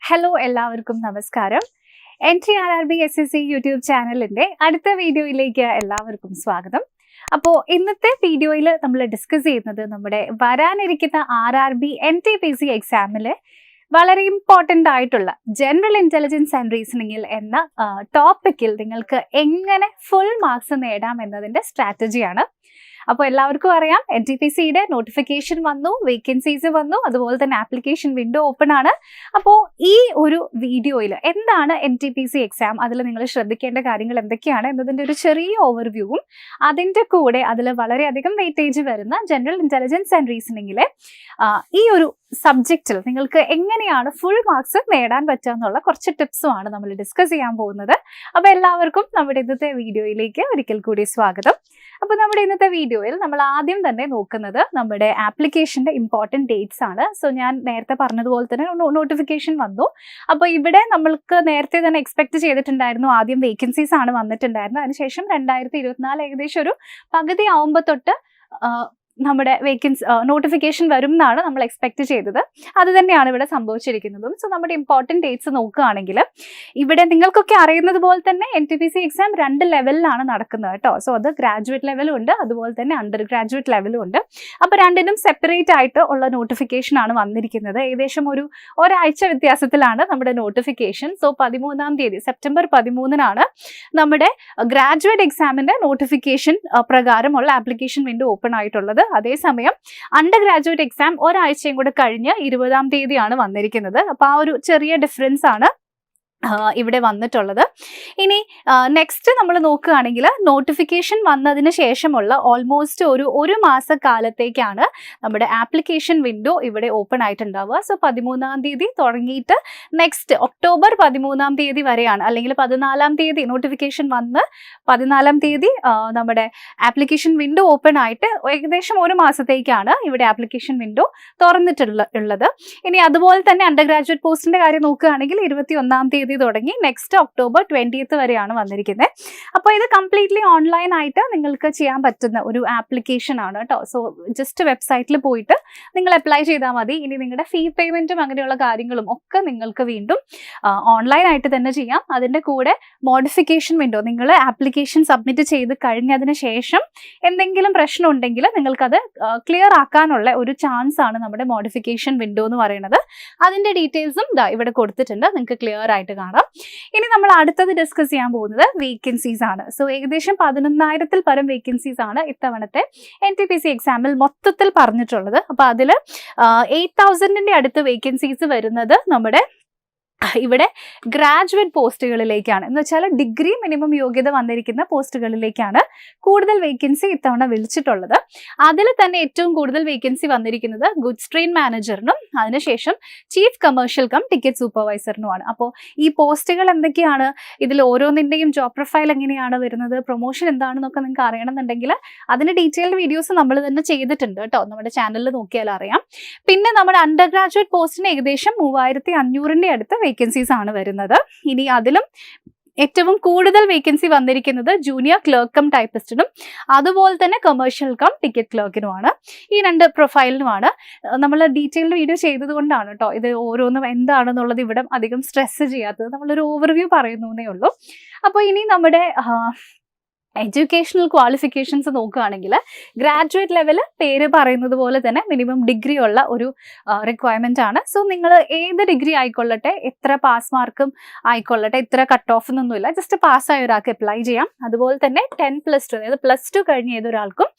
Hello എല്ലാവർക്കും നമസ്കാരം. NTRRB SSC YouTube ചാനലിൻ്റെ അടുത്ത വീഡിയോയിലേക്ക് എല്ലാവർക്കും സ്വാഗതം. അപ്പോൾ ഇന്നത്തെ വീഡിയോയിൽ നമ്മൾ ഡിസ്കസ് ചെയ്യുന്നത് നമ്മുടെ വരാനിരിക്കുന്ന RRB NTPC എക്സാമിൽ വളരെ ഇമ്പോർട്ടൻ്റ് ആയിട്ടുള്ള ജനറൽ ഇൻ്റലിജൻസ് ആൻഡ് റീസണിങ്ങിൽ എന്ന ടോപ്പിക്കിൽ നിങ്ങൾക്ക് എങ്ങനെ ഫുൾ മാർക്സ് നേടാം എന്നതിൻ്റെ സ്ട്രാറ്റജിയാണ്. അപ്പോൾ എല്ലാവർക്കും അറിയാം NTPCയുടെ നോട്ടിഫിക്കേഷൻ വന്നു, വേക്കൻസീസ് വന്നു, അതുപോലെ തന്നെ ആപ്ലിക്കേഷൻ വിൻഡോ ഓപ്പൺ ആണ്. അപ്പോൾ ഈ ഒരു വീഡിയോയിൽ എന്താണ് NTPC എക്സാം, അതിൽ നിങ്ങൾ ശ്രദ്ധിക്കേണ്ട കാര്യങ്ങൾ എന്തൊക്കെയാണ് എന്നതിൻ്റെ ഒരു ചെറിയ ഓവർവ്യൂവും അതിൻ്റെ കൂടെ അതിൽ വളരെയധികം വെയിറ്റേജ് വരുന്ന ജനറൽ ഇൻ്റലിജൻസ് ആൻഡ് റീസണിങ്ങിലെ ഈ ഒരു സബ്ജക്റ്റിൽ നിങ്ങൾക്ക് എങ്ങനെയാണ് ഫുൾ മാർക്സ് നേടാൻ പറ്റുക എന്നുള്ള കുറച്ച് ടിപ്സുമാണ് നമ്മൾ ഡിസ്കസ് ചെയ്യാൻ പോകുന്നത്. അപ്പോൾ എല്ലാവർക്കും നമ്മുടെ ഇന്നത്തെ വീഡിയോയിലേക്ക് ഒരിക്കൽ കൂടി സ്വാഗതം. അപ്പോൾ നമ്മുടെ ഇന്നത്തെ വീഡിയോയിൽ നമ്മൾ ആദ്യം തന്നെ നോക്കുന്നത് നമ്മുടെ ആപ്ലിക്കേഷൻ്റെ ഇമ്പോർട്ടൻറ്റ് ഡേറ്റ്സ് ആണ്. സോ ഞാൻ നേരത്തെ പറഞ്ഞതുപോലെ തന്നെ നോട്ടിഫിക്കേഷൻ വന്നു. അപ്പോൾ ഇവിടെ നമ്മൾക്ക് നേരത്തെ തന്നെ എക്സ്പെക്ട് ചെയ്തിട്ടുണ്ടായിരുന്നു, ആദ്യം വേക്കൻസീസ് ആണ് വന്നിട്ടുണ്ടായിരുന്നത്. അതിനുശേഷം 2024 ഏകദേശം ഒരു പകുതി ആവുമ്പോൾ തൊട്ട് നമ്മുടെ നോട്ടിഫിക്കേഷൻ വരും എന്നാണ് നമ്മൾ എക്സ്പെക്ട് ചെയ്തത്. അത് തന്നെയാണ് ഇവിടെ സംഭവിച്ചിരിക്കുന്നതും. സോ നമ്മുടെ ഇമ്പോർട്ടൻറ്റ് ഡേറ്റ്സ് നോക്കുകയാണെങ്കിൽ ഇവിടെ നിങ്ങൾക്കൊക്കെ അറിയുന്നത് പോലെ തന്നെ NTPC എക്സാം 2 ലെവലിലാണ് നടക്കുന്നത് കേട്ടോ. സോ അത് ഗ്രാജുവേറ്റ് ലെവലും ഉണ്ട്, അതുപോലെ തന്നെ അണ്ടർ ഗ്രാജുവേറ്റ് ലെവലും ഉണ്ട്. അപ്പോൾ രണ്ടിനും സെപ്പറേറ്റ് ആയിട്ട് ഉള്ള നോട്ടിഫിക്കേഷൻ ആണ് വന്നിരിക്കുന്നത്. ഏകദേശം ഒരാഴ്ച വ്യത്യാസത്തിലാണ് നമ്മുടെ നോട്ടിഫിക്കേഷൻ. സോ 13-ാം തീയതി സെപ്റ്റംബർ 13-നാണ് നമ്മുടെ ഗ്രാജുവേറ്റ് എക്സാമിൻ്റെ നോട്ടിഫിക്കേഷൻ പ്രകാരമുള്ള ആപ്ലിക്കേഷൻ വിൻഡോ ഓപ്പൺ ആയിട്ടുള്ളത്. അതേസമയം അണ്ടർ ഗ്രാജുവേറ്റ് എക്സാം ഒരാഴ്ചയും കൂടെ കഴിഞ്ഞ് 20-ാം തീയതിയാണ് വന്നിരിക്കുന്നത്. അപ്പോൾ ആ ഒരു ചെറിയ ഡിഫറൻസ് ആണ് ഇവിടെ വന്നിട്ടുള്ളത്. ഇനി നെക്സ്റ്റ് നമ്മൾ നോക്കുകയാണെങ്കിൽ നോട്ടിഫിക്കേഷൻ വന്നതിന് ശേഷമുള്ള ഓൾമോസ്റ്റ് ഒരു മാസക്കാലത്തേക്കാണ് നമ്മുടെ ആപ്ലിക്കേഷൻ വിൻഡോ ഇവിടെ ഓപ്പൺ ആയിട്ടുണ്ടാവുക. സോ 13-ാം തീയതി തുടങ്ങിയിട്ട് നെക്സ്റ്റ് ഒക്ടോബർ 13-ാം തീയതി വരെയാണ്, അല്ലെങ്കിൽ 14-ാം തീയതി നോട്ടിഫിക്കേഷൻ വന്ന് 14-ാം തീയതി നമ്മുടെ ആപ്ലിക്കേഷൻ വിൻഡോ ഓപ്പൺ ആയിട്ട് ഏകദേശം ഒരു മാസത്തേക്കാണ് ഇവിടെ ആപ്ലിക്കേഷൻ വിൻഡോ തുറന്നിട്ടുള്ളത്. ഇനി അതുപോലെ തന്നെ അണ്ടർ ഗ്രാജുവേറ്റ് പോസ്റ്റിന്റെ കാര്യം നോക്കുകയാണെങ്കിൽ 21-ാം തീയതി തുടങ്ങി നെക്സ്റ്റ് ഒക്ടോബർ 20th വരെയാണ് വന്നിരിക്കുന്നത്. അപ്പോൾ ഇത് കംപ്ലീറ്റ്ലി ഓൺലൈൻ ആയിട്ട് നിങ്ങൾക്ക് ചെയ്യാൻ പറ്റുന്ന ഒരു ആപ്ലിക്കേഷൻ ആണ് കേട്ടോ. സോ ജസ്റ്റ് വെബ്സൈറ്റിൽ പോയിട്ട് നിങ്ങൾ അപ്ലൈ ചെയ്താൽ മതി. ഇനി നിങ്ങളുടെ ഫീ പേയ്മെൻറ്റും അങ്ങനെയുള്ള കാര്യങ്ങളും ഒക്കെ നിങ്ങൾക്ക് വീണ്ടും ഓൺലൈൻ ആയിട്ട് തന്നെ ചെയ്യാം. അതിൻ്റെ കൂടെ മോഡിഫിക്കേഷൻ വിൻഡോ, നിങ്ങൾ ആപ്ലിക്കേഷൻ സബ്മിറ്റ് ചെയ്ത് കഴിഞ്ഞതിന് ശേഷം എന്തെങ്കിലും പ്രശ്നം ഉണ്ടെങ്കിൽ നിങ്ങൾക്കത് ക്ലിയർ ആക്കാനുള്ള ഒരു ചാൻസ് ആണ് നമ്മുടെ മോഡിഫിക്കേഷൻ വിൻഡോ എന്ന് പറയുന്നത്. അതിൻ്റെ ഡീറ്റെയിൽസും ഇവിടെ കൊടുത്തിട്ടുണ്ട്, നിങ്ങൾക്ക് ക്ലിയർ ആയിട്ട് കാണാം. ഇനി നമ്മൾ അടുത്തത് ഡിസ്കസ് ചെയ്യാൻ പോകുന്നത് വേക്കൻസീസ് ആണ്. സോ ഏകദേശം 11,000-ൽ പരം വേക്കൻസീസ് ആണ് ഇത്തവണത്തെ NTPC എക്സാമിൽ മൊത്തത്തിൽ പറഞ്ഞിട്ടുള്ളത്. അപ്പോൾ അതിൽ 8,000-ന്റെ അടുത്ത് വേക്കൻസീസ് വരുന്നത് നമ്മുടെ ഇവിടെ ഗ്രാജുവേറ്റ് പോസ്റ്റുകളിലേക്കാണ്. എന്ന് വെച്ചാൽ ഡിഗ്രി മിനിമം യോഗ്യത വന്നിരിക്കുന്ന പോസ്റ്റുകളിലേക്കാണ് കൂടുതൽ വേക്കൻസി ഇത്തവണ വിളിച്ചിട്ടുള്ളത്. അതിൽ തന്നെ ഏറ്റവും കൂടുതൽ വേക്കൻസി വന്നിരിക്കുന്നത് ഗുഡ്സ് ട്രെയിൻ മാനേജറിനും അതിനുശേഷം ചീഫ് കമേഴ്ഷ്യൽ കം ടിക്കറ്റ് സൂപ്പർവൈസറിനുമാണ്. അപ്പോൾ ഈ പോസ്റ്റുകൾ എന്തൊക്കെയാണ്, ഇതിൽ ഓരോന്നിൻ്റെയും ജോബ് പ്രൊഫൈൽ എങ്ങനെയാണ് വരുന്നത്, പ്രൊമോഷൻ എന്താണെന്നൊക്കെ നിങ്ങൾക്ക് അറിയണമെന്നുണ്ടെങ്കിൽ അതിൻ്റെ ഡീറ്റെയിൽഡ് വീഡിയോസ് നമ്മൾ തന്നെ ചെയ്തിട്ടുണ്ട് കേട്ടോ, നമ്മുടെ ചാനലിൽ നോക്കിയാൽ അറിയാം. പിന്നെ നമ്മുടെ അണ്ടർ ഗ്രാജുവേറ്റ് പോസ്റ്റിന് ഏകദേശം 3,500-ന്റെ അടുത്ത് വേക്കൻസീസ് ആണ് വരുന്നത്. ഇനി അതിലും ഏറ്റവും കൂടുതൽ വേക്കൻസി വന്നിരിക്കുന്നത് ജൂനിയർ ക്ലർക്ക് കം ടൈപ്പിസ്റ്റിനും അതുപോലെ തന്നെ കമേഴ്ഷ്യൽ കം ടിക്കറ്റ് ക്ലർക്കിനുമാണ്. ഈ 2 പ്രൊഫൈലിനുമാണ്. നമ്മൾ ഡീറ്റെയിൽഡ് വീഡിയോ ചെയ്തത് കൊണ്ടാണ് കേട്ടോ ഇത് ഓരോന്നും എന്താണെന്നുള്ളത് ഇവിടെ അധികം സ്ട്രെസ് ചെയ്യാത്തത്. നമ്മളൊരു ഓവർവ്യൂ പറയുന്നേ ഉള്ളൂ. അപ്പോൾ ഇനി നമ്മുടെ എഡ്യൂക്കേഷണൽ ക്വാളിഫിക്കേഷൻസ് നോക്കുകയാണെങ്കിൽ ഗ്രാജുവേറ്റ് ലെവൽ പേര് പറയുന്നത് പോലെ തന്നെ മിനിമം ഡിഗ്രി ഉള്ള ഒരു റിക്വയർമെൻ്റ് ആണ്. സോ നിങ്ങൾ ഏത് ഡിഗ്രി ആയിക്കൊള്ളട്ടെ, എത്ര പാസ് മാർക്കും ആയിക്കൊള്ളട്ടെ, ഇത്ര കട്ട് ഓഫ് എന്നൊന്നുമില്ല, ജസ്റ്റ് പാസ്സായ ഒരാൾക്ക് അപ്ലൈ ചെയ്യാം. അതുപോലെ തന്നെ 10+2 അതായത് +2 കഴിഞ്ഞ ഏതൊരാൾക്കും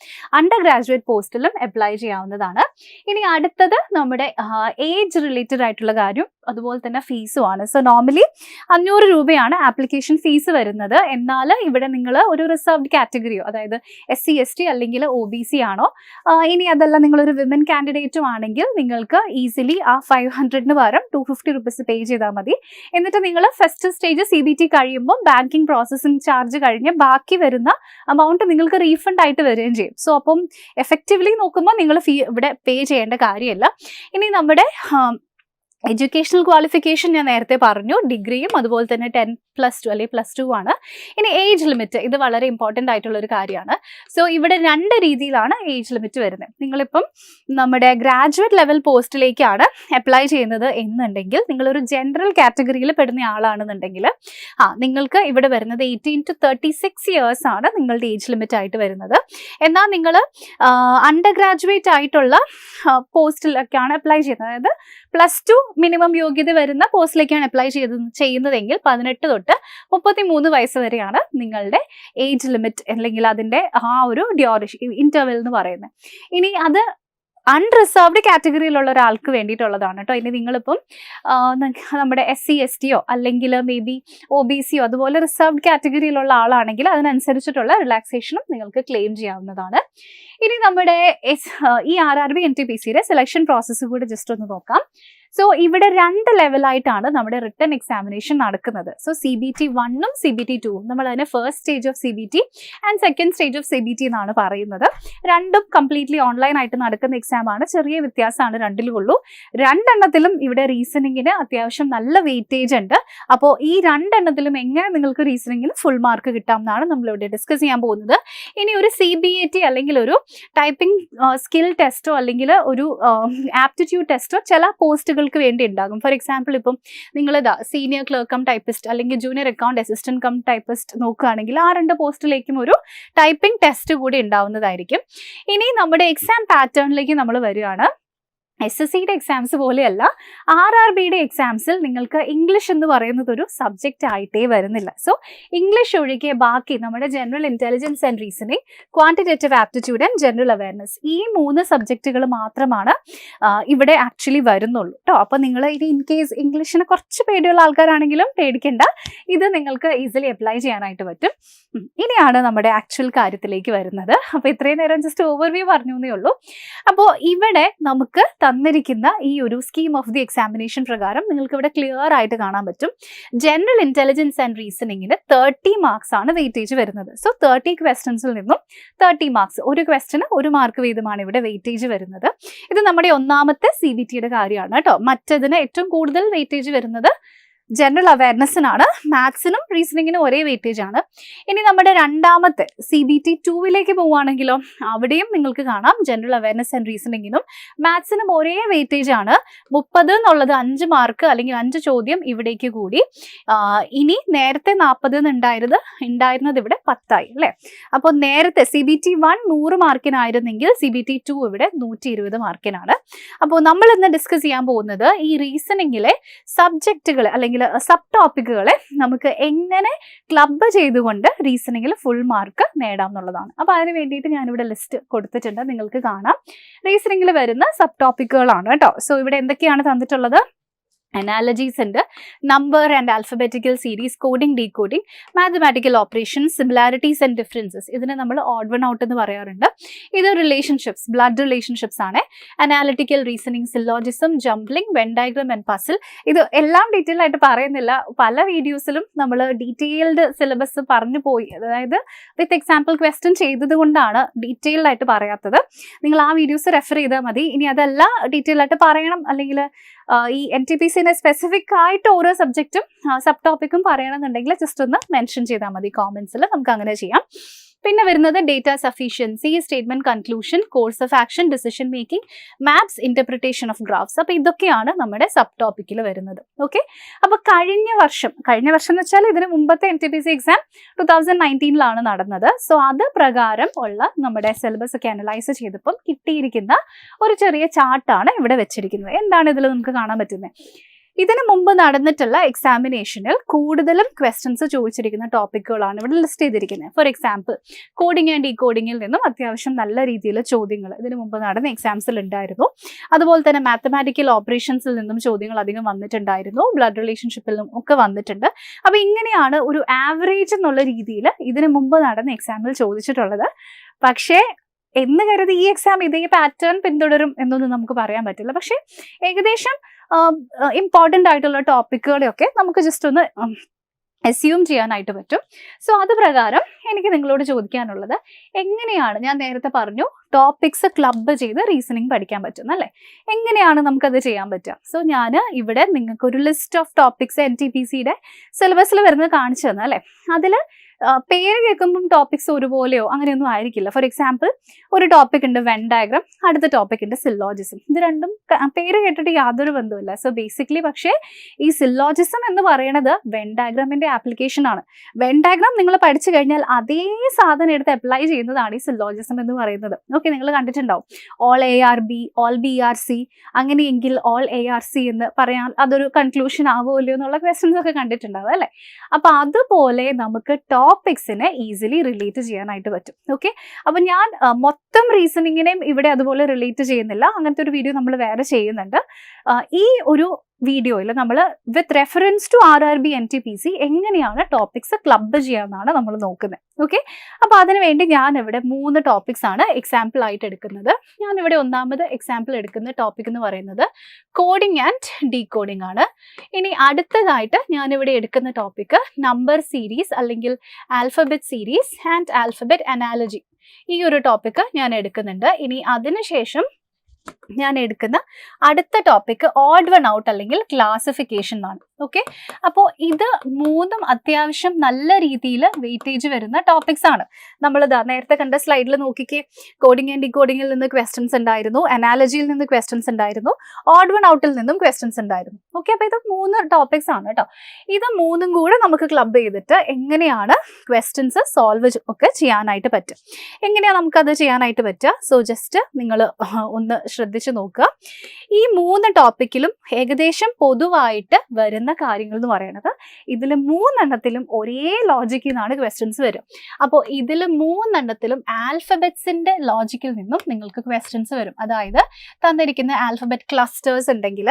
അണ്ടർ ഗ്രാജുവേറ്റ് പോസ്റ്റിലും അപ്ലൈ ചെയ്യാവുന്നതാണ്. ഇനി അടുത്തത് നമ്മുടെ ഏജ് റിലേറ്റഡ് ആയിട്ടുള്ള കാര്യം, അതുപോലെ തന്നെ ഫീസുമാണ്. സോ നോർമലി 500 രൂപയാണ് ആപ്ലിക്കേഷൻ ഫീസ് വരുന്നത്. എന്നാൽ ഇവിടെ നിങ്ങൾ ഒരു റിസർവ്ഡ് കാറ്റഗറിയോ, അതായത് SC ST അല്ലെങ്കിൽ OBC ആണോ, ഇനി അതല്ല നിങ്ങളൊരു വിമൻ കാൻഡിഡേറ്റും ആണെങ്കിൽ നിങ്ങൾക്ക് ഈസിലി ആ 500-ന് പകരം 250 rupees പേ ചെയ്താൽ മതി. എന്നിട്ട് നിങ്ങൾ ഫസ്റ്റ് സ്റ്റേജ് CBT കഴിയുമ്പോൾ ബാങ്കിങ് പ്രോസസ്സിംഗ് ചാർജ് കഴിഞ്ഞ് ബാക്കി വരുന്ന എമൗണ്ട് നിങ്ങൾക്ക് റീഫണ്ട് ആയിട്ട് വരികയും ചെയ്യും. സോ അപ്പം എഫക്റ്റീവ്ലി നോക്കുമ്പോൾ നിങ്ങൾ ഫീ ഇവിടെ പേ ചെയ്യേണ്ട കാര്യമില്ല. ഇനി നമ്മുടെ എഡ്യൂക്കേഷണൽ ക്വാളിഫിക്കേഷൻ ഞാൻ നേരത്തെ പറഞ്ഞു, ഡിഗ്രിയും അതുപോലെ തന്നെ 10+2 അല്ലെങ്കിൽ +2 ആണ്. ഇനി ഏജ് ലിമിറ്റ്, ഇത് വളരെ ഇമ്പോർട്ടൻ്റ് ആയിട്ടുള്ള ഒരു കാര്യമാണ്. സോ ഇവിടെ 2 രീതിയിലാണ് ഏജ് ലിമിറ്റ് വരുന്നത്. നിങ്ങളിപ്പം നമ്മുടെ ഗ്രാജുവേറ്റ് ലെവൽ പോസ്റ്റിലേക്കാണ് അപ്ലൈ ചെയ്യുന്നത് എന്നുണ്ടെങ്കിൽ, നിങ്ങളൊരു ജനറൽ കാറ്റഗറിയിൽ പെടുന്ന ആളാണെന്നുണ്ടെങ്കിൽ നിങ്ങൾക്ക് ഇവിടെ വരുന്നത് 18 to 36 ഇയേഴ്സ് ആണ് നിങ്ങളുടെ ഏജ് ലിമിറ്റ് ആയിട്ട് വരുന്നത്. എന്നാൽ നിങ്ങൾ അണ്ടർ ഗ്രാജുവേറ്റ് ആയിട്ടുള്ള പോസ്റ്റിലൊക്കെയാണ് അപ്ലൈ ചെയ്യുന്നത്, അതായത് +2 മിനിമം യോഗ്യത വരുന്ന പോസ്റ്റിലേക്കാണ് അപ്ലൈ ചെയ്യുന്നതെങ്കിൽ 18 തൊട്ട് 33 വയസ്സ് വരെയാണ് നിങ്ങളുടെ ഏജ് ലിമിറ്റ്, അല്ലെങ്കിൽ അതിൻ്റെ ആ ഒരു ഡ്യൂറേഷൻ ഇന്റർവെൽ എന്ന് പറയുന്നത്. ഇനി അത് അൺറിസർവ്ഡ് കാറ്റഗറിയിലുള്ള ഒരാൾക്ക് വേണ്ടിയിട്ടുള്ളതാണ് കേട്ടോ. ഇനി നിങ്ങളിപ്പം നമ്മുടെ SC ST അല്ലെങ്കിൽ മേ ബി OBC അതുപോലെ റിസർവ്ഡ് കാറ്റഗറിയിലുള്ള ആളാണെങ്കിൽ അതിനനുസരിച്ചിട്ടുള്ള റിലാക്സേഷനും നിങ്ങൾക്ക് ക്ലെയിം ചെയ്യാവുന്നതാണ്. ഇനി നമ്മുടെ ഈ RRB NTPCയുടെ സെലക്ഷൻ പ്രോസസ്സ് കൂടി ജസ്റ്റ് ഒന്ന് നോക്കാം. സോ ഇവിടെ 2 ലെവലായിട്ടാണ് നമ്മുടെ റിട്ടൺ എക്സാമിനേഷൻ നടക്കുന്നത്. സോ CBT 1ഉം CBT 2ഉം, നമ്മൾ അതിനെ first stage of CBT and second stage of CBT എന്നാണ് പറയുന്നത്. രണ്ടും കംപ്ലീറ്റ്ലി ഓൺലൈൻ ആയിട്ട് നടക്കുന്ന എക്സാം ആണ്. ചെറിയ വ്യത്യാസമാണ് രണ്ടിലും ഉള്ളൂ. 2 എണ്ണത്തിലും ഇവിടെ റീസണിങ്ങിന് അത്യാവശ്യം നല്ല വെയിറ്റേജ് ഉണ്ട്. അപ്പോൾ ഈ 2 എണ്ണത്തിലും എങ്ങനെ നിങ്ങൾക്ക് റീസണിങ്ങിൽ ഫുൾ മാർക്ക് കിട്ടാം എന്നാണ് നമ്മളിവിടെ ഡിസ്കസ് ചെയ്യാൻ പോകുന്നത്. ഇനി ഒരു CBAT അല്ലെങ്കിൽ ഒരു ടൈപ്പിംഗ് സ്കിൽ ടെസ്റ്റോ അല്ലെങ്കിൽ ഒരു ആപ്റ്റിറ്റ്യൂഡ് ടെസ്റ്റോ ചില പോസ്റ്റുകൾക്ക് വേണ്ടി ഉണ്ടാകും. ഫോർ എക്സാമ്പിൾ, ഇപ്പം നിങ്ങളിതാ സീനിയർ ക്ലർക്ക് കം ടൈപ്പിസ്റ്റ് അല്ലെങ്കിൽ junior account assistant cum typist നോക്കുകയാണെങ്കിൽ ആ 2 പോസ്റ്റിലേക്കും ഒരു ടൈപ്പിംഗ് ടെസ്റ്റ് കൂടി ഉണ്ടാവുന്നതായിരിക്കും. ഇനി നമ്മുടെ എക്സാം പാറ്റേണിലേക്ക് നമ്മൾ വരികയാണ്. SSCയുടെ എക്സാംസ് പോലെയല്ല, RRBയുടെ എക്സാംസിൽ നിങ്ങൾക്ക് ഇംഗ്ലീഷ് എന്ന് പറയുന്നത് ഒരു സബ്ജക്റ്റ് ആയിട്ടേ വരുന്നില്ല. സോ ഇംഗ്ലീഷ് ഒഴികെ ബാക്കി നമ്മുടെ general intelligence and reasoning, quantitative aptitude and general awareness, ഈ 3 സബ്ജക്റ്റുകൾ മാത്രമാണ് ഇവിടെ ആക്ച്വലി വരുന്നുള്ളൂ കേട്ടോ. അപ്പോൾ നിങ്ങൾ ഇനി ഇൻ കേസ് ഇംഗ്ലീഷിന് കുറച്ച് പേടിയുള്ള ആൾക്കാരാണെങ്കിലും പേടിക്കേണ്ട, ഇത് നിങ്ങൾക്ക് ഈസിലി അപ്ലൈ ചെയ്യാനായിട്ട് പറ്റും. ഇനിയാണ് നമ്മുടെ ആക്ച്വൽ കാര്യത്തിലേക്ക് വരുന്നത്. അപ്പോൾ ഇത്രയും നേരം ജസ്റ്റ് ഓവർവ്യൂ പറഞ്ഞു എന്നേ ഉള്ളൂ. അപ്പോൾ ഇവിടെ നമുക്ക് തന്നിരിക്കുന്ന ഈ ഒരു സ്കീം ഓഫ് ദി എക്സാമിനേഷൻ പ്രകാരം നിങ്ങൾക്ക് ഇവിടെ ക്ലിയർ ആയിട്ട് കാണാൻ പറ്റും. ജനറൽ ഇന്റലിജൻസ് ആൻഡ് റീസണിങ്ങിന് 30 മാർക്സ് ആണ് വെയിറ്റേജ് വരുന്നത്. സോ 30 ക്വസ്റ്റൻസിൽ നിന്നും 30 മാർക്സ്, ഒരു ക്വസ്റ്റന് 1 മാർക്ക് വീതമാണ് ഇവിടെ വെയിറ്റേജ് വരുന്നത്. ഇത് നമ്മുടെ 1ാമത്തെ CBTയുടെ കാര്യമാണ് കേട്ടോ. മറ്റതിന് ഏറ്റവും കൂടുതൽ വെയിറ്റേജ് വരുന്നത് ജനറൽ അവയർനെസ്സിനാണ്. മാത്സിനും റീസണിങ്ങിനും ഒരേ വെയിറ്റേജ് ആണ്. ഇനി നമ്മുടെ 2ാമത്തെ CBT 2ലേക്ക് പോവുകയാണെങ്കിലോ അവിടെയും നിങ്ങൾക്ക് കാണാം ജനറൽ അവയർനെസ് ആൻഡ് റീസണിങ്ങിനും മാത്സിനും ഒരേ വെയിറ്റേജ് ആണ്. 30 എന്നുള്ളത് 5 മാർക്ക് അല്ലെങ്കിൽ 5 ചോദ്യം ഇവിടേക്ക് കൂടി. ഇനി നേരത്തെ 40 ഉണ്ടായിരുന്നത് ഇവിടെ 10 ആയി അല്ലേ. അപ്പോൾ നേരത്തെ CBT 1 100 മാർക്കിനായിരുന്നെങ്കിൽ CBT 2 ഇവിടെ 120 മാർക്കിനാണ്. അപ്പോൾ നമ്മൾ ഇന്ന് ഡിസ്കസ് ചെയ്യാൻ പോകുന്നത് ഈ റീസണിങ്ങിലെ സബ്ജക്റ്റുകൾ അല്ലെങ്കിൽ സബ് ടോപ്പിക്കുകളെ നമുക്ക് എങ്ങനെ ക്ലബ് ചെയ്തുകൊണ്ട് റീസണിങ്ങിൽ ഫുൾ മാർക്ക് നേടാം എന്നുള്ളതാണ്. അപ്പോൾ അതിന് വേണ്ടിയിട്ട് ഞാനിവിടെ ലിസ്റ്റ് കൊടുത്തിട്ടുണ്ട്, നിങ്ങൾക്ക് കാണാം. റീസണിങ്ങിൽ വരുന്ന സബ് ടോപ്പിക്കുകളാണ് കേട്ടോ. സോ ഇവിടെ എന്തൊക്കെയാണ് തന്നിട്ടുള്ളത്? അനാലജീസ് ഉണ്ട്, number and alphabetical series, coding decoding, mathematical operations, similarities and differences, ഇതിനെ നമ്മൾ ഓഡ് വൺ ഔട്ട് എന്ന് പറയാറുണ്ട്. ഇത് റിലേഷൻഷിപ്സ്, ബ്ലഡ് റിലേഷൻഷിപ്സ് ആണ്. Analytical reasoning, syllogism, ജംബ്ലിംഗ്, Venn diagram and puzzle. ഇത് എല്ലാം ഡീറ്റെയിൽ ആയിട്ട് പറയുന്നില്ല, പല വീഡിയോസിലും നമ്മൾ ഡീറ്റെയിൽഡ് സിലബസ് പറഞ്ഞു പോയി, അതായത് വിത്ത് എക്സാമ്പിൾ ക്വസ്റ്റ്യൻ ചെയ്തത് കൊണ്ടാണ് ഡീറ്റെയിൽഡ് ആയിട്ട് പറയാത്തത്. നിങ്ങൾ ആ വീഡിയോസ് റെഫർ ചെയ്താൽ മതി. ഇനി അതല്ല ഡീറ്റെയിൽ ആയിട്ട് പറയണം, അല്ലെങ്കിൽ ഈ NTPCനെ സ്പെസിഫിക് ആയിട്ട് ഓരോ സബ്ജക്റ്റും സബ് ടോപ്പിക്കും പറയണമെന്നുണ്ടെങ്കിൽ ജസ്റ്റ് ഒന്ന് മെൻഷൻ ചെയ്താൽ മതി കോമൻസിൽ, നമുക്ക് അങ്ങനെ ചെയ്യാം. പിന്നെ വരുന്നത് data sufficiency, statement conclusion, course of action, decision making, maps, interpretation of graphs. അപ്പോൾ ഇതൊക്കെയാണ് നമ്മുടെ സബ് ടോപ്പിക്കിൽ വരുന്നത്. ഓക്കെ, അപ്പോൾ കഴിഞ്ഞ വർഷം എന്ന് വെച്ചാൽ ഇതിന് മുമ്പത്തെ NTPC എക്സാം 2019 നടന്നത്. സോ അത് പ്രകാരം ഉള്ള നമ്മുടെ സിലബസ് ഒക്കെ അനലൈസ് ചെയ്തപ്പം കിട്ടിയിരിക്കുന്ന ഒരു ചെറിയ ചാർട്ടാണ് ഇവിടെ വെച്ചിരിക്കുന്നത്. എന്താണ് ഇതിൽ നമുക്ക് കാണാൻ പറ്റുന്നത്? ഇതിനു മുമ്പ് നടന്നിട്ടുള്ള എക്സാമിനേഷനിൽ കൂടുതലും ക്വസ്റ്റ്യൻസ് ചോദിച്ചിരിക്കുന്ന ടോപ്പിക്കുകളാണ് ഇവിടെ ലിസ്റ്റ് ചെയ്തിരിക്കുന്നത്. ഫോർ എക്സാമ്പിൾ, കോഡിംഗ് ആൻഡ് ഡീകോഡിങ്ങിൽ നിന്നും അത്യാവശ്യം നല്ല രീതിയിൽ ചോദ്യങ്ങൾ ഇതിനു മുമ്പ് നടന്ന എക്സാംസിൽ ഉണ്ടായിരുന്നു. അതുപോലെ തന്നെ മാത്തമാറ്റിക്കൽ ഓപ്പറേഷൻസിൽ നിന്നും ചോദ്യങ്ങൾ അധികം വന്നിട്ടുണ്ടായിരുന്നു, ബ്ലഡ് റിലേഷൻഷിപ്പിൽ നിന്നും ഒക്കെ വന്നിട്ടുണ്ട്. അപ്പോൾ ഇങ്ങനെയാണ് ഒരു ആവറേജ് എന്നുള്ള രീതിയിൽ ഇതിനു മുമ്പ് നടന്ന എക്സാമിൽ ചോദിച്ചിട്ടുള്ളത്. പക്ഷേ എന്ന് കരുതി ഈ എക്സാം ഇതേ പാറ്റേൺ പിന്തുടരും എന്നൊന്നും നമുക്ക് പറയാൻ പറ്റില്ല. പക്ഷേ ഏകദേശം ഇമ്പോർട്ടൻ്റ് ആയിട്ടുള്ള ടോപ്പിക്കുകളെയൊക്കെ നമുക്ക് ജസ്റ്റ് ഒന്ന് അസ്യൂം ചെയ്യാനായിട്ട് പറ്റും. സോ അത് പ്രകാരം എനിക്ക് നിങ്ങളോട് ചോദിക്കാനുള്ളത്, എങ്ങനെയാണ് ഞാൻ നേരത്തെ പറഞ്ഞു ടോപ്പിക്സ് ക്ലബ്ബ് ചെയ്ത് റീസണിങ് പഠിക്കാൻ പറ്റും അല്ലേ, എങ്ങനെയാണ് നമുക്കത് ചെയ്യാൻ പറ്റുക? സോ ഞാൻ ഇവിടെ നിങ്ങൾക്ക് ഒരു ലിസ്റ്റ് ഓഫ് ടോപ്പിക്സ് NTPCയുടെ സിലബസിൽ വരുന്നത് കാണിച്ചു തന്നെ അല്ലേ. അതിൽ പേര് കേൾക്കുമ്പം ടോപ്പിക്സ് ഒരുപോലെയോ അങ്ങനെയൊന്നും ആയിരിക്കില്ല. ഫോർ എക്സാമ്പിൾ, ഒരു ടോപ്പിക് ഉണ്ട് വെൻ ഡയഗ്രാം, അടുത്ത ടോപ്പിക് ഉണ്ട് സില്ലോജിസം. ഇത് രണ്ടും പേര് കേട്ടിട്ട് യാതൊരു ബന്ധവുമില്ല. സോ ബേസിക്കലി പക്ഷേ ഈ സില്ലോജിസം എന്ന് പറയുന്നത് വെൻ ഡയഗ്രാമിന്റെ ആപ്ലിക്കേഷൻ ആണ്. വെൻ ഡയഗ്രാം നിങ്ങൾ പഠിച്ചു കഴിഞ്ഞാൽ അതേ സാധനം എടുത്ത് അപ്ലൈ ചെയ്യുന്നതാണ് ഈ സില്ലോജിസം എന്ന് പറയുന്നത്. ഓക്കെ, നിങ്ങൾ കണ്ടിട്ടുണ്ടാവും ഓൾ ARB, ഓൾ BRC, അങ്ങനെയെങ്കിൽ ഓൾ ARC എന്ന് പറയാൻ അതൊരു കൺക്ലൂഷൻ ആവുമല്ലോ എന്നുള്ള ക്വസ്റ്റ്യൻസ് ഒക്കെ കണ്ടിട്ടുണ്ടാവും അല്ലേ. അപ്പൊ അതുപോലെ നമുക്ക് ടോപ്പിക്സിനെ ഈസിലി റിലേറ്റ് ചെയ്യാനായിട്ട് പറ്റും. ഓക്കെ, അപ്പൊ ഞാൻ മൊത്തം റീസണിങ്ങിനെയും ഇവിടെ അതുപോലെ റിലേറ്റ് ചെയ്യുന്നില്ല. അങ്ങനത്തെ ഒരു വീഡിയോ നമ്മൾ വേറെ ചെയ്യുന്നുണ്ട്. ഈ ഒരു വീഡിയോയിൽ നമ്മൾ with reference to RRB NTPC എങ്ങനെയാണ് ടോപ്പിക്സ് ക്ലബ്ബ് ചെയ്യാമെന്നാണ് നമ്മൾ നോക്കുന്നത്. ഓക്കെ, അപ്പോൾ അതിനുവേണ്ടി ഞാൻ ഇവിടെ 3 ടോപ്പിക്സ് ആണ് എക്സാമ്പിൾ ആയിട്ട് എടുക്കുന്നത്. ഞാനിവിടെ ഒന്നാമത് എക്സാമ്പിൾ എടുക്കുന്ന ടോപ്പിക് എന്ന് പറയുന്നത് കോഡിംഗ് ആൻഡ് ഡീകോഡിംഗ് ആണ്. ഇനി അടുത്തതായിട്ട് ഞാനിവിടെ എടുക്കുന്ന ടോപ്പിക് നമ്പർ സീരീസ് അല്ലെങ്കിൽ alphabet series and alphabet analogy, ഈ ഒരു ടോപ്പിക് ഞാൻ എടുക്കുന്നുണ്ട്. ഇനി അതിനുശേഷം ഞാൻ എടുക്കുന്ന അടുത്ത ടോപ്പിക് ഓഡ് വൺ ഔട്ട് അല്ലെങ്കിൽ ക്ലാസിഫിക്കേഷൻ ആണ്. ഓക്കെ, അപ്പോൾ ഇത് 3ഉം അത്യാവശ്യം നല്ല രീതിയിൽ വെയിറ്റേജ് വരുന്ന ടോപ്പിക്സ് ആണ്. നമ്മളിതാ നേരത്തെ കണ്ട സ്ലൈഡിൽ നോക്കിക്കേ, കോഡിംഗ് ആൻഡ് ഡീകോഡിംഗിൽ നിന്ന് ക്വസ്റ്റ്യൻസ് ഉണ്ടായിരുന്നു, അനാലജിയിൽ നിന്ന് ക്വസ്റ്റ്യൻസ് ഉണ്ടായിരുന്നു, ഓഡ് വൺ ഔട്ടിൽ നിന്നും ക്വസ്റ്റ്യൻസ് ഉണ്ടായിരുന്നു. ഓക്കെ, അപ്പോൾ ഇത് 3 ടോപ്പിക്സ് ആണ് കേട്ടോ. ഇത് 3ഉം കൂടെ നമുക്ക് ക്ലബ് ചെയ്തിട്ട് എങ്ങനെയാണ് ക്വസ്റ്റ്യൻസ് സോൾവ് ഒക്കെ ചെയ്യാനായിട്ട് പറ്റും, എങ്ങനെയാണ് നമുക്കത് ചെയ്യാനായിട്ട് പറ്റുക? സോ ജസ്റ്റ് നിങ്ങൾ ഒന്ന് ശ്രദ്ധിച്ചു നോക്കുക. ഈ 3 ടോപ്പിക്കിലും ഏകദേശം പൊതുവായിട്ട് വരുന്ന കാര്യങ്ങൾ എന്ന് പറയുന്നത് ഇതിൽ 3 ഒരേ ലോജിക്കിൽ നിന്നാണ് ക്വസ്റ്റ്യൻസ് വരും. അപ്പോൾ ഇതിൽ 3 ആൽഫബറ്റ്സിന്റെ ലോജിക്കിൽ നിന്നും നിങ്ങൾക്ക് ക്വസ്റ്റ്യൻസ് വരും. അതായത് തന്നിരിക്കുന്ന ആൽഫബറ്റ് ക്ലസ്റ്റേഴ്സ് ഉണ്ടെങ്കിൽ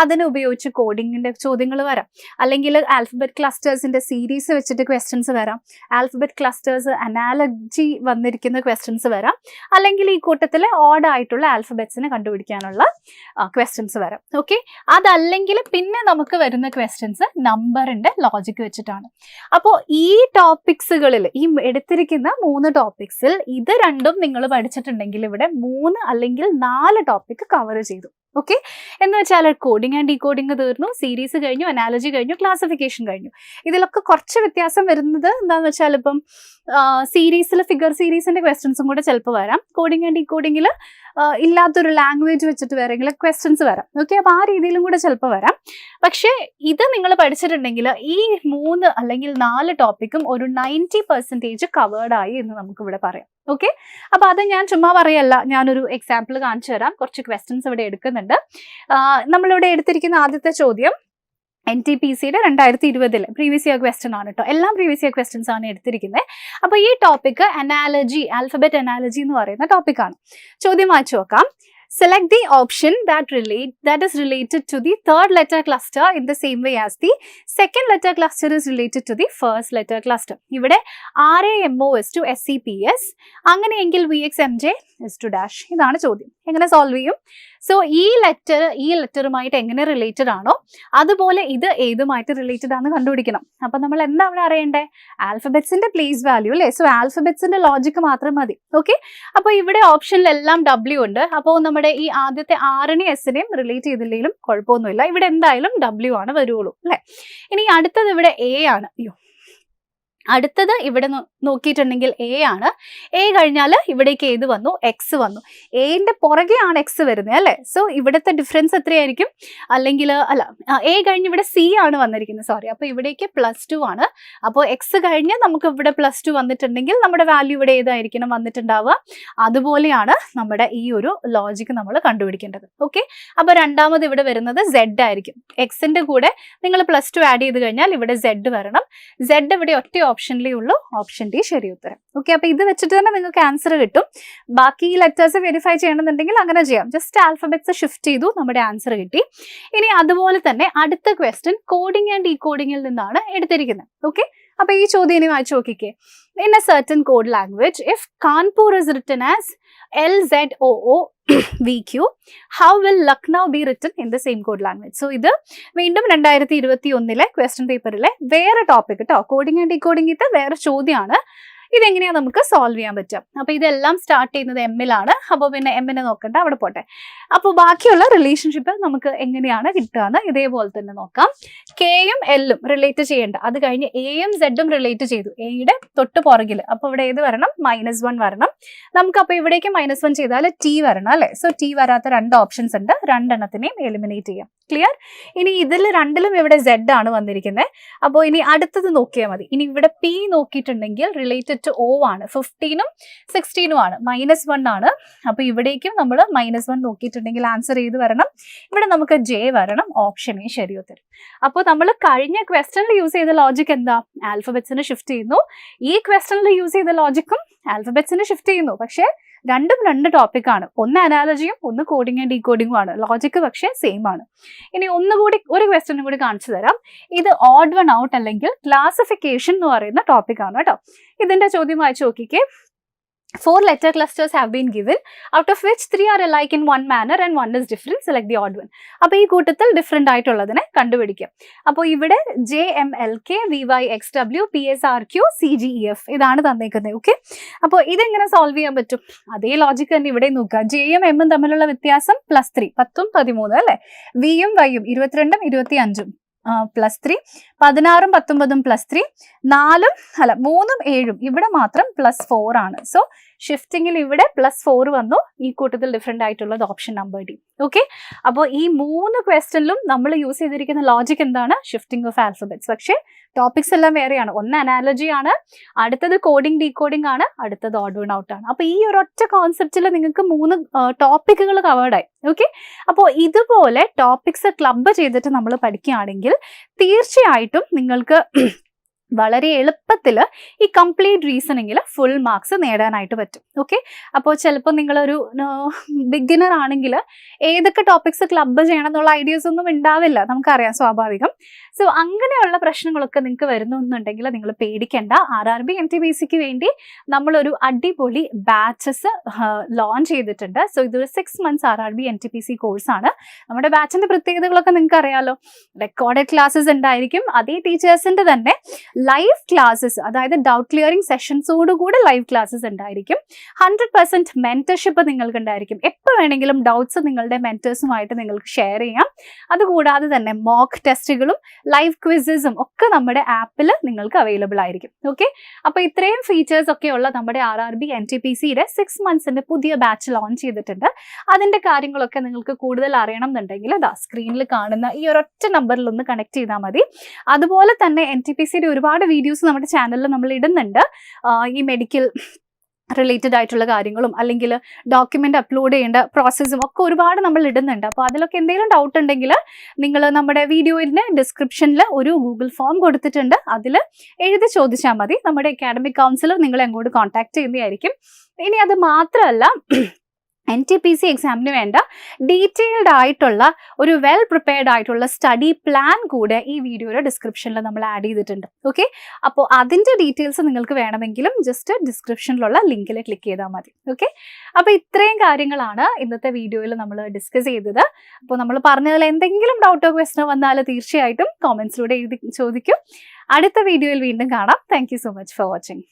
അതിനെ ഉപയോഗിച്ച് കോഡിങ്ങിന്റെ ചോദ്യങ്ങൾ വരാം, അല്ലെങ്കിൽ ആൽഫബറ്റ് ക്ലസ്റ്റേഴ്സിന്റെ സീരീസ് വെച്ചിട്ട് ക്വസ്റ്റ്യൻസ് വരാം, ആൽഫബറ്റ് ക്ലസ്റ്റേഴ്സ് അനാലജി വന്നിരിക്കുന്ന ക്വസ്റ്റ്യൻസ് വരാം, അല്ലെങ്കിൽ ഈ കൂട്ടത്തിലെ ഓഡ് ആയിട്ടുള്ള ആൽഫബറ്റ്സിനെ കണ്ടുപിടിക്കാനുള്ള ക്വസ്റ്റ്യൻസ് വരാം. ഓക്കെ, അതല്ലെങ്കിൽ പിന്നെ നമുക്ക് വരുന്ന ക്വസ്റ്റ്യൻസ് നമ്പറിന്റെ ലോജിക് വെച്ചിട്ടാണ്. അപ്പോൾ ഈ ടോപ്പിക്സുകളിൽ, ഈ എടുത്തിരിക്കുന്ന 3 ടോപ്പിക്സിൽ ഇത് രണ്ടും നിങ്ങൾ പഠിച്ചിട്ടുണ്ടെങ്കിൽ ഇവിടെ 3 അല്ലെങ്കിൽ 4 ടോപ്പിക് കവർ ചെയ്തു. ഓക്കെ, എന്ന് വെച്ചാൽ കോഡിംഗ് ആൻഡ് ഡീകോഡിംഗ് തീർന്നു, സീരീസ് കഴിഞ്ഞു, അനാലജി കഴിഞ്ഞു, ക്ലാസിഫിക്കേഷൻ കഴിഞ്ഞു. ഇതിലൊക്കെ കുറച്ച് വ്യത്യാസം വരുന്നത് എന്താണെന്ന് വെച്ചാൽ ഇപ്പം സീരീസിൽ ഫിഗർ സീരീസിന്റെ ക്വസ്റ്റ്യൻസും കൂടെ ചിലപ്പോൾ വരാം, കോഡിംഗ് ആൻഡ് ഡീകോഡിംഗിൽ ഇല്ലാത്തൊരു ലാംഗ്വേജ് വെച്ചിട്ട് വേറെങ്കിലും ക്വസ്റ്റ്യൻസ് വരാം. ഓക്കെ, അപ്പോൾ ആ രീതിയിലും കൂടെ ചിലപ്പോൾ വരാം. പക്ഷേ ഇത് നിങ്ങൾ പഠിച്ചിട്ടുണ്ടെങ്കിൽ ഈ 3 അല്ലെങ്കിൽ 4 ടോപ്പിക്കും ഒരു 90% കവേർഡ് ആയി എന്ന് നമുക്ക് ഇവിടെ പറയാം. ഓക്കെ, അപ്പോൾ അത് ഞാൻ ചുമ്മാ പറയല്ല, ഞാനൊരു എക്സാമ്പിൾ കാണിച്ചു തരാം. കുറച്ച് ക്വസ്റ്റ്യൻസ് ഇവിടെ എടുക്കുന്നുണ്ട്. നമ്മളിവിടെ എടുത്തിരിക്കുന്ന ആദ്യത്തെ ചോദ്യം NTPCയുടെ 2020 പ്രീവിയസ് ഇയർ ക്വസ്റ്റ്യൻ ആണ് കേട്ടോ. എല്ലാം പ്രീവിയസ് ഇയർ ക്വസ്റ്റ്യൻസ് ആണ് എടുത്തിരിക്കുന്നത്. അപ്പോൾ ഈ ടോപ്പിക് അനാലജി, ആൽഫബറ്റ് അനാലജി എന്ന് പറയുന്ന ടോപ്പിക്കാണ്. ചോദ്യം വായിച്ചു നോക്കാം. Select the option that is related to the third letter cluster in the same way as the second letter cluster is related to the first letter cluster. ഇവിടെ RAMO is to SCPS, അങ്ങനെയെങ്കിൽ VXMJ is to dash. ഇതാണ് ചോദ്യം. എങ്ങനെ solve ചെയ്യും? So ഈ ലെറ്ററുമായിട്ട് എങ്ങനെ related ആണോ അതുപോലെ ഇത് ഏതുമായിട്ട് റിലേറ്റഡ് ആണെന്ന് കണ്ടുപിടിക്കണം. അപ്പൊ നമ്മൾ എന്താ അവിടെ അറിയണ്ടേ? ആൽഫബറ്റ്സിന്റെ പ്ലേസ് വാല്യൂ അല്ലേ. സോ ആൽഫബറ്റ്സിന്റെ ലോജിക്ക് മാത്രം മതി. ഓക്കെ, അപ്പൊ ഇവിടെ ഓപ്ഷനിലെല്ലാം W ഉണ്ട്. അപ്പോൾ നമ്മുടെ ഈ ആദ്യത്തെ Rനെയും Sനെയും റിലേറ്റ് ചെയ്തില്ലെങ്കിലും കുഴപ്പമൊന്നുമില്ല. ഇവിടെ എന്തായാലും W ആണ് വരുള്ളൂ അല്ലെ. ഇനി അടുത്തത് ഇവിടെ A ആണ്. അടുത്തത് ഇവിടെ നോക്കിയിട്ടുണ്ടെങ്കിൽ A ആണ്. A കഴിഞ്ഞാൽ ഇവിടേക്ക് ഏത് വന്നു? X വന്നു. Aന്റെ പുറകെയാണ് X വരുന്നത് അല്ലേ. സോ ഇവിടുത്തെ ഡിഫറൻസ് എത്രയായിരിക്കും? അല്ലെങ്കിൽ അല്ല, A കഴിഞ്ഞ് ഇവിടെ C ആണ് വന്നിരിക്കുന്നത്, സോറി. അപ്പോൾ ഇവിടേക്ക് +2 ആണ്. അപ്പോൾ X കഴിഞ്ഞ് നമുക്ക് ഇവിടെ +2 വന്നിട്ടുണ്ടെങ്കിൽ നമ്മുടെ വാല്യൂ ഇവിടെ ഏതായിരിക്കണം വന്നിട്ടുണ്ടാവുക? അതുപോലെയാണ് നമ്മുടെ ഈ ഒരു ലോജിക്ക് നമ്മൾ കണ്ടുപിടിക്കേണ്ടത്. ഓക്കെ, അപ്പോൾ രണ്ടാമത് ഇവിടെ വരുന്നത് Z ആയിരിക്കും. Xന്റെ കൂടെ നിങ്ങൾ +2 ആഡ് ചെയ്ത് കഴിഞ്ഞാൽ ഇവിടെ Z വരണം. Z ഇവിടെ ഒറ്റ ഓപ്ഷനിലേ ഉള്ളൂ, ഓപ്ഷൻ ഡി ശരി ഉത്തരം. ഓക്കെ, അപ്പൊ ഇത് വെച്ചിട്ട് തന്നെ നിങ്ങൾക്ക് ആൻസർ കിട്ടും. ബാക്കി ലെറ്റേഴ്സ് വെരിഫൈ ചെയ്യണമെന്നുണ്ടെങ്കിൽ അങ്ങനെ ചെയ്യാം. ജസ്റ്റ് ആൽഫബറ്റ്സ് ഷിഫ്റ്റ് ചെയ്തു, നമ്മുടെ ആൻസർ കിട്ടി. ഇനി അതുപോലെ തന്നെ അടുത്ത ക്വസ്റ്റ്യൻ കോഡിംഗ് ആൻഡ് ഡീകോഡിംഗിൽ നിന്നാണ് എടുത്തിരിക്കുന്നത്. ഓക്കെ, അപ്പൊ ഈ ചോദ്യം ഇനി വായിച്ചു നോക്കിക്കേ. In A certain code language, if Kanpur is written as LZOO VQ, how will Lucknow be written in the same code language? So ഇത് വീണ്ടും 2021 ക്വസ്റ്റ്യൻ പേപ്പറിലെ വേറെ ടോപ്പിക് കേട്ടോ. കോഡിംഗ് ആൻഡ് ഡീകോഡിംഗ് ഇത് വേറെ ചോദ്യമാണ്. ഇതെങ്ങനെയാണ് നമുക്ക് സോൾവ് ചെയ്യാൻ പറ്റുക? അപ്പോൾ ഇതെല്ലാം സ്റ്റാർട്ട് ചെയ്യുന്നത് എമ്മിലാണ്. അപ്പോൾ പിന്നെ എമ്മിനെ നോക്കണ്ട, അവിടെ പോട്ടെ. അപ്പോൾ ബാക്കിയുള്ള റിലേഷൻഷിപ്പ് നമുക്ക് എങ്ങനെയാണ് കിട്ടുകയെന്ന് ഇതേപോലെ തന്നെ നോക്കാം. കെയും എല്ലും റിലേറ്റ് ചെയ്യേണ്ട, അത് കഴിഞ്ഞ് എയും സെഡും റിലേറ്റ് ചെയ്തു, എയുടെ തൊട്ട് പുറകിൽ. അപ്പോൾ ഇവിടെ ഏത് വരണം? -1 വരണം. നമുക്ക് അപ്പോൾ ഇവിടേക്ക് -1 ചെയ്താൽ ടി വരണം അല്ലേ? സോ ടി വരാത്ത 2 ഓപ്ഷൻസ് ഉണ്ട്, രണ്ടെണ്ണത്തിനെയും എലിമിനേറ്റ് ചെയ്യാം. ക്ലിയർ? ഇനി ഇതിൽ രണ്ടിലും ഇവിടെ സെഡ് ആണ് വന്നിരിക്കുന്നത്. അപ്പോൾ ഇനി അടുത്തത് നോക്കിയാൽ മതി. ഇനി ഇവിടെ പി നോക്കിയിട്ടുണ്ടെങ്കിൽ റിലേറ്റഡ് ടു O ആണ്, 15ഉം 16ഉം ആണ്, -1 ആണ്. അപ്പോൾ ഇവിടേക്കും നമ്മൾ -1 നോക്കിയിട്ടുണ്ടെങ്കിൽ ആൻസർ ചെയ്ത് വരണം. ഇവിടെ നമുക്ക് ജെ വരണം, ഓപ്ഷൻ എ ശരി ഉത്തരം. അപ്പോൾ നമ്മൾ കഴിഞ്ഞ ക്വസ്റ്റനിൽ യൂസ് ചെയ്ത ലോജിക് എന്താ? ആൽഫബറ്റ്സിന് ഷിഫ്റ്റ് ചെയ്യുന്നു. ഈ ക്വസ്റ്റനിൽ യൂസ് ചെയ്ത ലോജിക്കും ആൽഫബറ്റ്സിന് ഷിഫ്റ്റ് ചെയ്യുന്നു. പക്ഷേ രണ്ടും 2 ടോപ്പിക്കാണ്. ഒന്ന് അനാലജിയും ഒന്ന് കോഡിംഗ് ആൻഡ് ഡീകോഡിംഗും ആണ്. ലോജിക്ക് പക്ഷേ സെയിം ആണ്. ഇനി ഒന്നുകൂടി ഒരു ക്വസ്റ്റ്യനും കൂടി കാണിച്ചു തരാം. ഇത് ഓഡ് വൺ ഔട്ട് അല്ലെങ്കിൽ ക്ലാസിഫിക്കേഷൻ എന്ന് പറയുന്ന ടോപ്പിക്കാണ് കേട്ടോ. ഇതിന്റെ ചോദ്യം വായിച്ചു നോക്കിക്കേ. 4 letter clusters have been given, out of which 3 are alike in one manner and 1 is different. Select the odd one. അപ്പോൾ ഈ കൂട്ടത്തിൽ ഡിഫറെൻ്റ് ആയിട്ടുള്ളതിനെ കണ്ടുപിടിക്കാം. അപ്പോൾ ഇവിടെ JMLK, VYXW, PSRQ, CGEF ഇതാണ് തന്നേക്കുന്നത്. ഓക്കെ, അപ്പോൾ ഇതെങ്ങനെ സോൾവ് ചെയ്യാൻ പറ്റും? അതേ ലോജിക്ക് തന്നെ ഇവിടെ നോക്കുക. ജെയും എമ്മും തമ്മിലുള്ള വ്യത്യാസം +3, 10ഉം 13 അല്ലേ? വിയും വൈയും 22ഉം 25ഉം +3, 16ഉം 19ഉം +3, 3ഉം 7ഉം ഇവിടെ മാത്രം +4 ആണ്. സോ ഷിഫ്റ്റിങ്ങിൽ ഇവിടെ +4 വന്നു. ഈ കൂട്ടത്തിൽ ഡിഫറെൻ്റ് ആയിട്ടുള്ളത് ഓപ്ഷൻ നമ്പർ ഡി. ഓക്കെ, അപ്പോൾ ഈ 3 ക്വസ്റ്റനിലും നമ്മൾ യൂസ് ചെയ്തിരിക്കുന്ന ലോജിക് എന്താണ്? Shifting of alphabets. പക്ഷേ ടോപ്പിക്സ് എല്ലാം വേറെയാണ്. ഒന്ന് അനാലജി ആണ്, അടുത്തത് കോഡിംഗ് ഡീകോഡിംഗ് ആണ്, അടുത്തത് ഓഡ് വൺ ഔട്ട് ആണ്. അപ്പോൾ ഈ ഒരൊറ്റ കോൺസെപ്റ്റിൽ നിങ്ങൾക്ക് 3 ടോപ്പിക്കുകൾ കവേർഡായി. ഓക്കെ, അപ്പോൾ ഇതുപോലെ ടോപ്പിക്സ് ക്ലബ്ബ് ചെയ്തിട്ട് നമ്മൾ പഠിക്കുകയാണെങ്കിൽ തീർച്ചയായിട്ടും നിങ്ങൾക്ക് വളരെ എളുപ്പത്തിൽ ഈ കംപ്ലീറ്റ് റീസണിങ്ങിൽ ഫുൾ മാർക്സ് നേടാനായിട്ട് പറ്റും. ഓക്കെ, അപ്പോൾ ചിലപ്പോൾ നിങ്ങളൊരു ബിഗിനർ ആണെങ്കിൽ ഏതൊക്കെ ടോപ്പിക്സ് ക്ലബ്ബ് ചെയ്യണം എന്നുള്ള ഐഡിയാസ് ഒന്നും ഉണ്ടാവില്ല, നമുക്കറിയാം, സ്വാഭാവികം. സോ അങ്ങനെയുള്ള പ്രശ്നങ്ങളൊക്കെ നിങ്ങൾക്ക് വരുന്നുണ്ടെങ്കിൽ നിങ്ങൾ പേടിക്കേണ്ട. RRB NTPCക്ക് വേണ്ടി നമ്മളൊരു അടിപൊളി ബാച്ചസ് ലോഞ്ച് ചെയ്തിട്ടുണ്ട്. സോ ഇതൊരു 6 months RRB NTPC കോഴ്സാണ്. നമ്മുടെ ബാച്ചിൻ്റെ പ്രത്യേകതകളൊക്കെ നിങ്ങൾക്ക് അറിയാലോ. റെക്കോർഡഡ് ക്ലാസ്സസ് ഉണ്ടായിരിക്കും, അതേ ടീച്ചേഴ്സിൻ്റെ തന്നെ ലൈവ് ക്ലാസ്സസ്, അതായത് ഡൗട്ട് ക്ലിയറിംഗ് സെഷൻസോടുകൂടി ലൈവ് ക്ലാസ്സസ് ഉണ്ടായിരിക്കും. 100% മെന്റർഷിപ്പ് നിങ്ങൾക്ക് ഉണ്ടായിരിക്കും. എപ്പോൾ വേണമെങ്കിലും ഡൗട്ട്സ് നിങ്ങളുടെ മെന്റേഴ്സുമായിട്ട് നിങ്ങൾക്ക് ഷെയർ ചെയ്യാം. അതുകൂടാതെ തന്നെ മോക്ക് ടെസ്റ്റുകളും ലൈവ് ക്വിസസും ഒക്കെ നമ്മുടെ ആപ്പിൽ നിങ്ങൾക്ക് അവൈലബിൾ ആയിരിക്കും. ഓക്കെ, അപ്പോൾ ഇത്രയും ഫീച്ചേഴ്സ് ഒക്കെയുള്ള നമ്മുടെ RRB NTPCയുടെ 6 monthsന്റെ പുതിയ ബാച്ച് ലോഞ്ച് ചെയ്തിട്ടുണ്ട്. അതിൻ്റെ കാര്യങ്ങളൊക്കെ നിങ്ങൾക്ക് കൂടുതൽ അറിയണം എന്നുണ്ടെങ്കിൽ അതാ സ്ക്രീനിൽ കാണുന്ന ഈ ഒരൊറ്റ നമ്പറിൽ ഒന്ന് കണക്ട് ചെയ്താൽ മതി. അതുപോലെ തന്നെ NTPCയുടെ ഒരുപാട് വീഡിയോസ് നമ്മുടെ ചാനലിൽ നമ്മൾ ഇടുന്നുണ്ട്. ഈ മെഡിക്കൽ റിലേറ്റഡ് ആയിട്ടുള്ള കാര്യങ്ങളും അല്ലെങ്കിൽ ഡോക്യുമെൻ്റ് അപ്ലോഡ് ചെയ്യേണ്ട പ്രോസസ്സും ഒക്കെ ഒരുപാട് നമ്മൾ ഇടുന്നുണ്ട്. അപ്പോൾ അതിലൊക്കെ എന്തെങ്കിലും ഡൗട്ട് ഉണ്ടെങ്കിൽ നിങ്ങൾ നമ്മുടെ വീഡിയോയുടെ ഡിസ്ക്രിപ്ഷനിൽ ഒരു ഗൂഗിൾ ഫോം കൊടുത്തിട്ടുണ്ട്, അതിൽ എഴുതി ചോദിച്ചാൽ മതി. നമ്മുടെ അക്കാഡമിക് കൗൺസിലർ നിങ്ങളെ അങ്ങോട്ട് കോൺടാക്ട് ചെയ്യുന്നതായിരിക്കും. ഇനി അത് മാത്രമല്ല, NTPC എക്സാമിന് വേണ്ട ഡീറ്റെയിൽഡ് ആയിട്ടുള്ള ഒരു വെൽ പ്രിപ്പയർഡ് ആയിട്ടുള്ള സ്റ്റഡി പ്ലാൻ കൂടെ ഈ വീഡിയോയുടെ ഡിസ്ക്രിപ്ഷനിൽ നമ്മൾ ആഡ് ചെയ്തിട്ടുണ്ട്. ഓക്കെ, അപ്പോൾ അതിൻ്റെ ഡീറ്റെയിൽസ് നിങ്ങൾക്ക് വേണമെങ്കിലും ജസ്റ്റ് ഡിസ്ക്രിപ്ഷനിലുള്ള ലിങ്കിൽ ക്ലിക്ക് ചെയ്താൽ മതി. ഓക്കെ, അപ്പോൾ ഇത്രയും കാര്യങ്ങളാണ് ഇന്നത്തെ വീഡിയോയിൽ നമ്മൾ ഡിസ്കസ് ചെയ്തത്. അപ്പോൾ നമ്മൾ പറഞ്ഞതിൽ എന്തെങ്കിലും ഡൗട്ടോ ക്വസ്റ്റനോ വന്നാൽ തീർച്ചയായിട്ടും കോമെന്റ്സിലൂടെ എഴുതി ചോദിക്കും. അടുത്ത വീഡിയോയിൽ വീണ്ടും കാണാം. Thank you so much for watching.